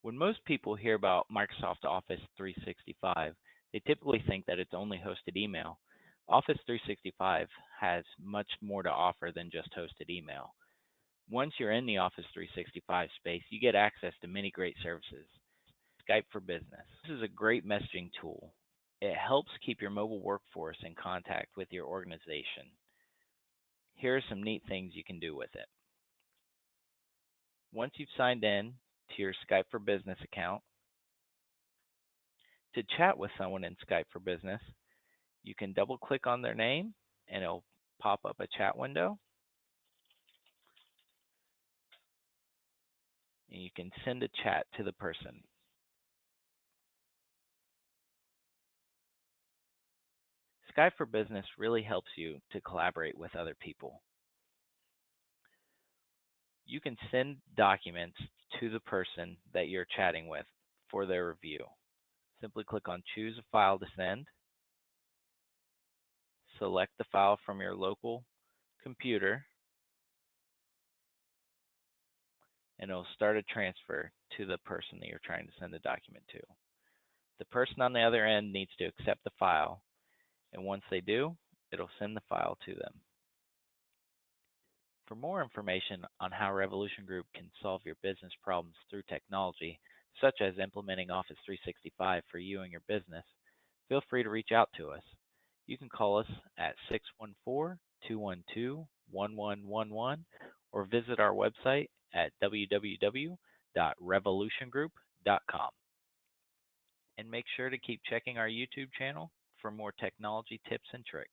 When most people hear about Microsoft Office 365, they typically think that it's only hosted email. Office 365 has much more to offer than just hosted email. Once you're in the Office 365 space, you get access to many great services. Skype for Business. This is a great messaging tool. It helps keep your mobile workforce in contact with your organization. Here are some neat things you can do with it. Once you've signed in to your Skype for Business account, to chat with someone in Skype for Business, you can double click on their name and it'll pop up a chat window. And you can send a chat to the person. Skype for Business really helps you to collaborate with other people. You can send documents to the person that you're chatting with for their review. Simply click on Choose a File to Send. Select the file from your local computer, and it'll start a transfer to the person that you're trying to send the document to. The person on the other end needs to accept the file, and once they do, it'll send the file to them. For more information on how Revolution Group can solve your business problems through technology, such as implementing Office 365 for you and your business, feel free to reach out to us. You can call us at 614-212-1111 or visit our website at www.revolutiongroup.com. And make sure to keep checking our YouTube channel for more technology tips and tricks.